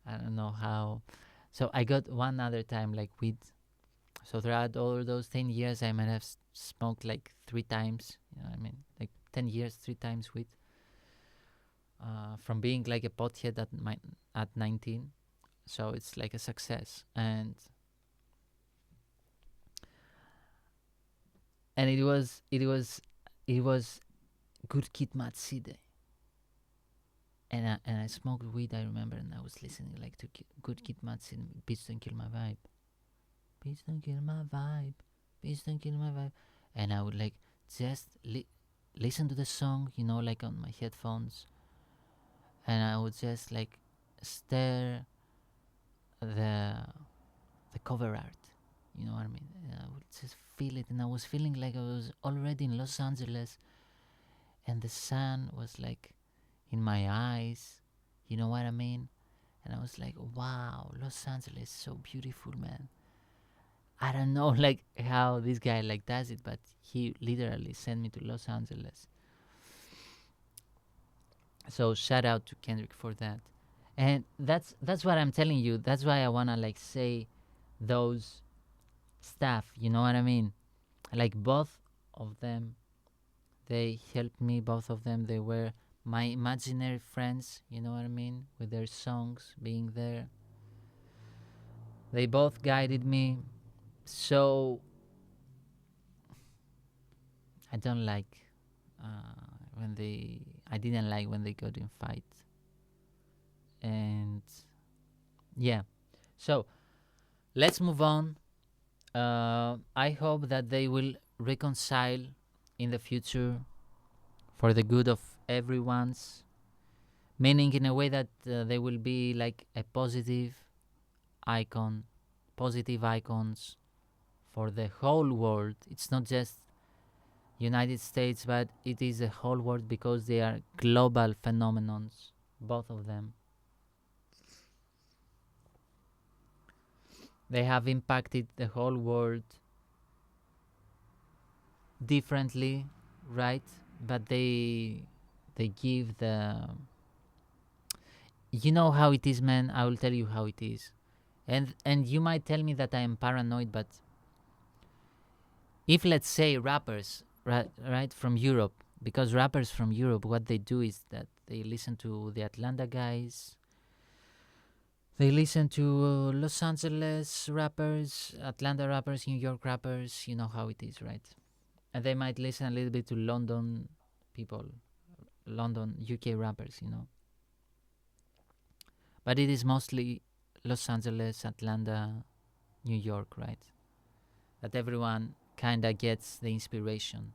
I don't know how. So I got one other time like weed. So throughout all those 10 years, I might have smoked like 3 times. You know what I mean? Like 10 years, 3 times weed. From being like a pothead at 19. So it's like a success, and it was Good Kid, Mad City, and I smoked weed. I remember, and I was listening like to Good Kid, Mad City. Beats don't kill my vibe. Beats don't kill my vibe. Beats don't kill my vibe. And I would like just listen to the song, like on my headphones, and I would just like stare the the cover art. You know what I mean? And I would just feel it, and I was feeling like I was already in Los Angeles, and the sun was like in my eyes. You know what I mean? And I was like, wow, Los Angeles is so beautiful, man. I don't know like how this guy like does it, but he literally sent me to Los Angeles. So shout out to Kendrick for that. And that's what I'm telling you. That's why I wanna like say those stuff. You know what I mean? Like both of them, they helped me. Both of them, they were my imaginary friends. You know what I mean? With their songs being there, they both guided me. So I don't like when they. I didn't like when they got in fights, and yeah. So let's move on. I hope that they will reconcile in the future for the good of everyone's, meaning in a way that they will be like a icon, positive icons for the whole world. It's not just United States, but it is the whole world because they are global phenomenons, both of them. They have impacted the whole world differently, right? But they give the, you know how it is, man. I will tell you how it is. And you might tell me that I am paranoid, but if let's say rappers, right, from Europe, because rappers from Europe, what they do is that they listen to the Atlanta guys, they listen to Los Angeles rappers, Atlanta rappers, New York rappers. You know how it is, right? And they might listen a little bit to London people, London, UK rappers, But it is mostly Los Angeles, Atlanta, New York, right? That everyone kind of gets the inspiration.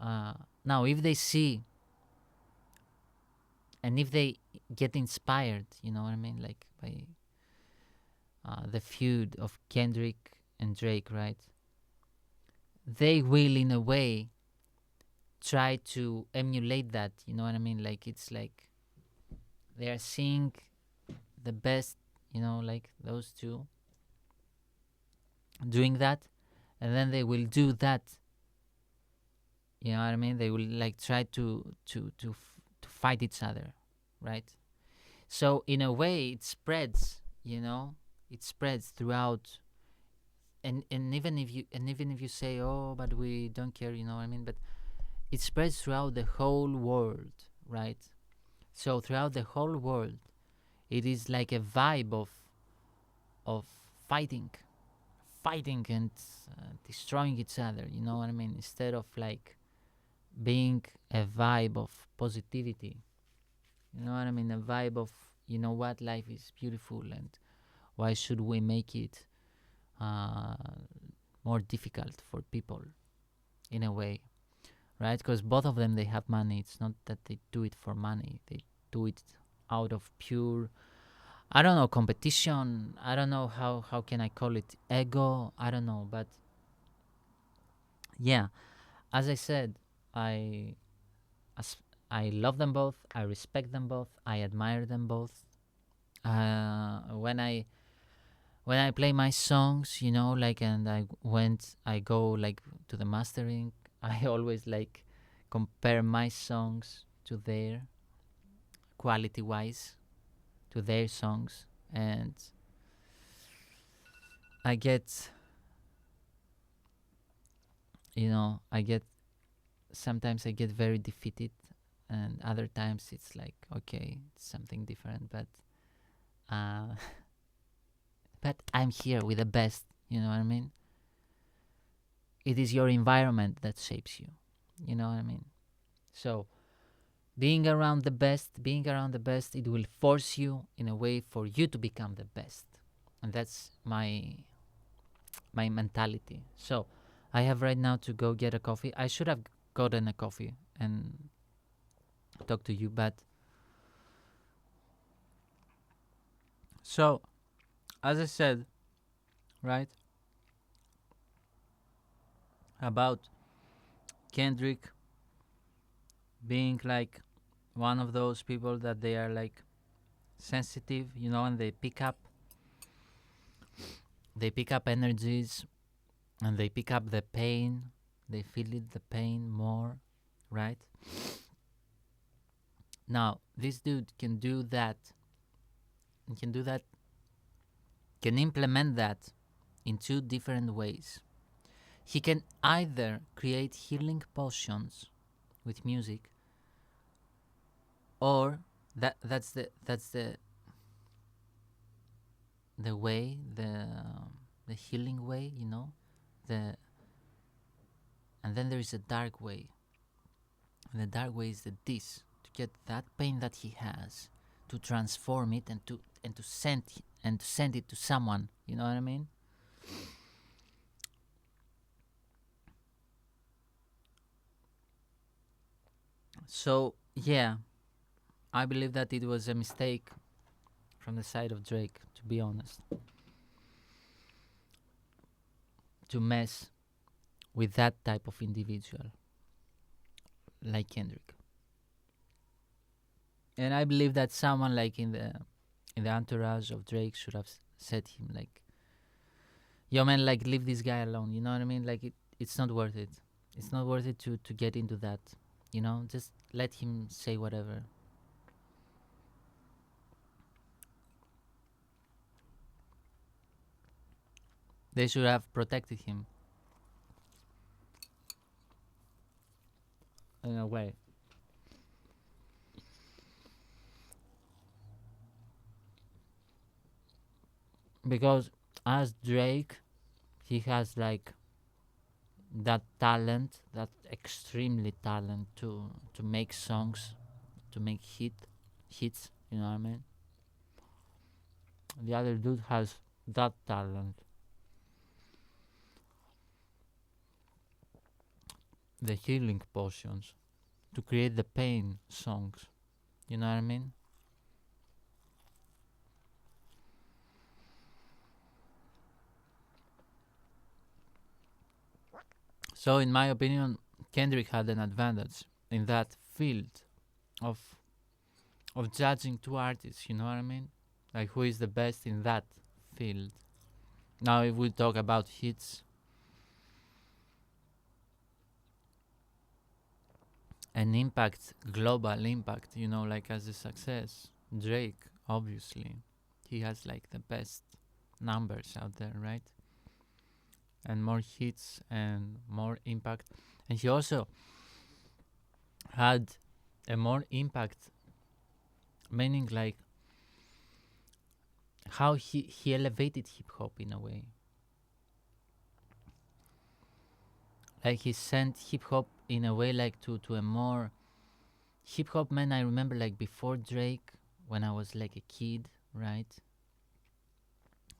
Now, if they see and if they get inspired, you know what I mean, like by the feud of Kendrick and Drake, right? They will, in a way, try to emulate that. You know what I mean? Like it's like they are seeing the best, like those two doing that, and then they will do that. You know what I mean? They will like try to fight each other, right? So in a way, it spreads. It spreads throughout. And even if you say, oh, but we don't care, you know what I mean? But it spreads throughout the whole world, right? So throughout the whole world, it is like a vibe of fighting, and destroying each other. You know what I mean? Instead of like being a vibe of positivity. You know what I mean? A vibe of, you know what, life is beautiful, and why should we make it uh, more difficult for people in a way, right? Because both of them, they have money. It's not that they do it for money. They do it out of pure, I don't know, competition. I don't know how can I call it, ego. I don't know, but yeah, as I said, I as I love them both. I respect them both. I admire them both. When I play my songs, like, and I go like to the mastering, I always like compare my songs to their quality wise, to their songs, and I get, I get, sometimes I get very defeated, and other times it's like, okay, it's something different, uh, but I'm here with the best. You know what I mean? It is your environment that shapes you. You know what I mean? So being around the best, it will force you in a way for you to become the best, and that's my mentality. So I have right now to go get a coffee. I should have gotten a coffee and talk to you, but so as I said, right, about Kendrick being like one of those people that they are like sensitive, and they pick up energies, and they pick up the pain, they feel it, the pain more, right? Now this dude can do that, and can implement that in two different ways. He can either create healing potions with music, or that's the way, the healing way, the and then there is a dark way. And the dark way is to get that pain that he has, to transform it, and to send it to someone. You know what I mean? So yeah, I believe that it was a mistake from the side of Drake, to be honest, to mess with that type of individual like Kendrick. And I believe that someone like in the entourage of Drake should have said him like, "Yo, man, like leave this guy alone." You know what I mean? Like it's not worth it. It's not worth it to get into that. Just let him say whatever. They should have protected him in a way. Because as Drake, he has like that talent, that extremely talent to make songs, to make hits. You know what I mean? The other dude has that talent, the healing potions, to create the pain songs. You know what I mean? So, in my opinion, Kendrick had an advantage in that field of judging two artists. You know what I mean? Like who is the best in that field. Now, if we talk about hits and impact, global impact, like as a success, Drake, obviously, he has like the best numbers out there, right? And more hits and more impact. And he also had a more impact, meaning like how he elevated hip hop in a way. Like he sent hip hop in a way like to a more hip hop, man. I remember like before Drake, when I was like a kid, right?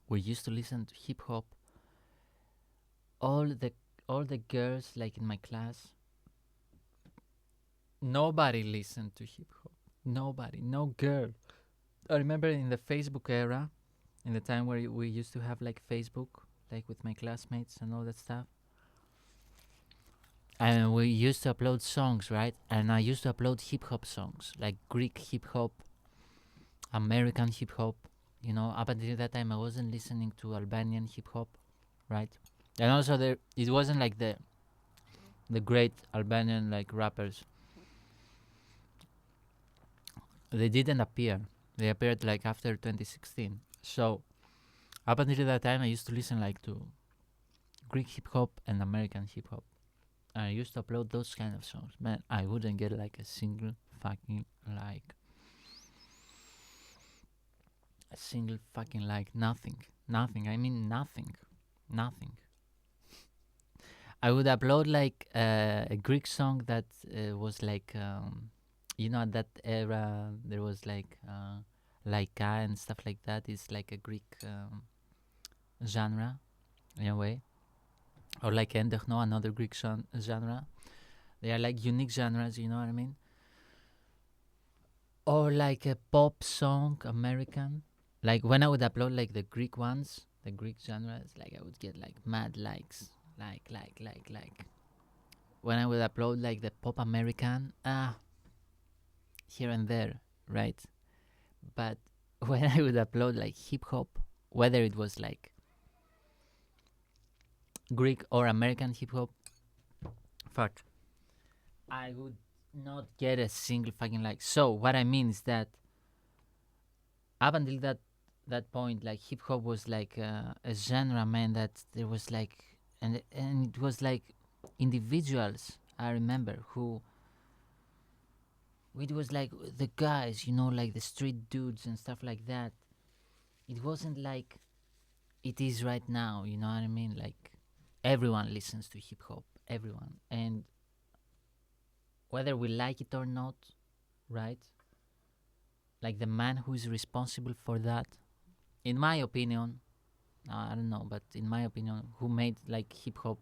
We used to listen to hip hop. All the girls like in my class, nobody listened to hip hop. Nobody, no girl. I remember in the Facebook era, in the time where we used to have like Facebook, like with my classmates and all that stuff. And we used to upload songs, right? And I used to upload hip hop songs, like Greek hip hop, American hip hop. Up until that time, I wasn't listening to Albanian hip hop, right? And also, it wasn't like the great Albanian like rappers. They didn't appear. They appeared like after 2016. So up until that time, I used to listen like to Greek hip hop and American hip hop. I used to upload those kind of songs. Man, I wouldn't get like a single fucking like. A single fucking like. Nothing. Nothing. I mean nothing. Nothing. I would upload like a Greek song that was like, you know, at that era there was like Laika and stuff like that. It's like a Greek genre in a way, or like endechno, another Greek genre. They are like unique genres, you know what I mean? Or like a pop song, American. Like when I would upload like the Greek ones, the Greek genres, like I would get like mad likes, like. When I would upload like the pop American, here and there, right? But when I would upload like hip hop, whether it was like Greek or American hip hop, fuck, I would not get a single fucking like. So what I mean is that up until that point, like hip hop was like a genre, man. That there was like, and it was like individuals. I remember who. It was like the guys, you know, like the street dudes and stuff like that. It wasn't like it is right now, you know what I mean? Like everyone listens to hip hop, everyone, and whether we like it or not, right? Like the man who is responsible for that, in my opinion, I don't know, but in my opinion, who made like hip hop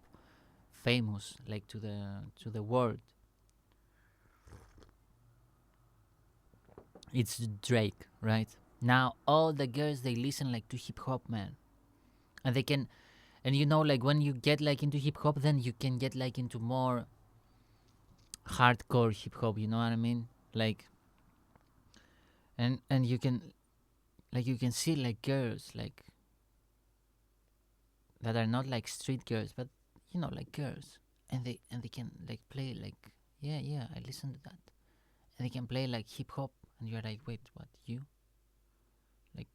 famous, like to the world, it's Drake, right? Now all the girls they listen like to hip hop, man, and they can, and you know, like when you get like into hip hop, then you can get like into more hardcore hip hop. You know what I mean? Like, and you can like you can see like girls like that are not like street girls, but you know like girls, and they can like play like yeah I listen to that, and they can play like hip hop, and you're like wait what you like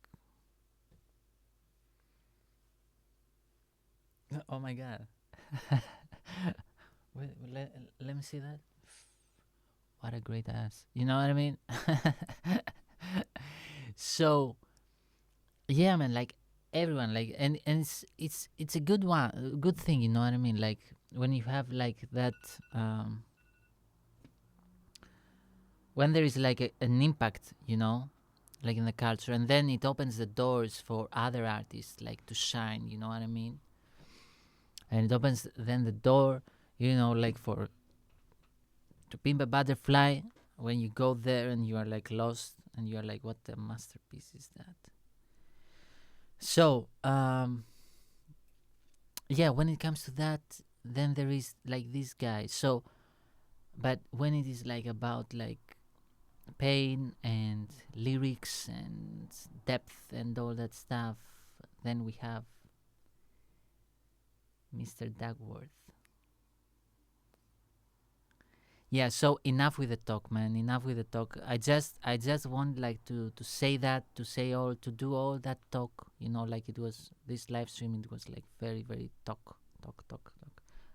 oh my god wait let me see that. What a great ass, you know what I mean? So yeah, man, like everyone like and it's a good one, a good thing, you know what I mean? Like when you have like that, um when there is like an impact, you know, like in the culture, and then it opens the doors for other artists like to shine, you know what I mean? And it opens then the door, you know, like for to Pimp a Butterfly, when you go there and you are like lost and you are like what a masterpiece is that. So yeah, when it comes to that, then there is like this guy. So but when it is like about like pain and lyrics and depth and all that stuff, then we have Mr. Dagworth. Yeah, so enough with the talk, man. Enough with the talk. I just want like to say that, to say all, to do all that talk. You know, like it was this live stream. It was like very, very talk.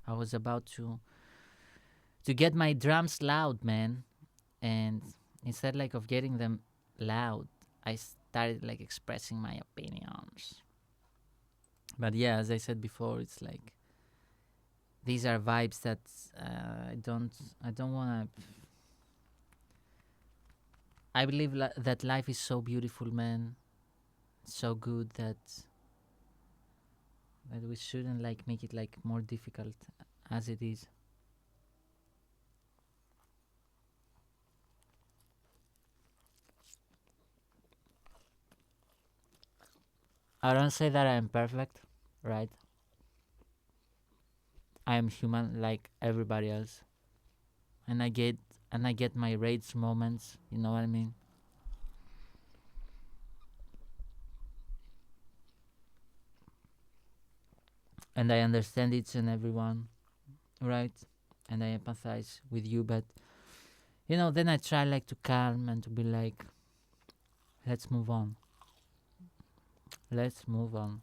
I was about to get my drums loud, man, and instead like of getting them loud, I started like expressing my opinions. But yeah, as I said before, it's like these are vibes that I don't want to. I believe that life is so beautiful, man, so good that we shouldn't like make it like more difficult as it is. I don't say that I am perfect, right? I am human like everybody else, and I get my rage moments. You know what I mean? And I understand each and everyone, right? And I empathize with you, but then I try like to calm and to be like, Let's move on. Let's move on.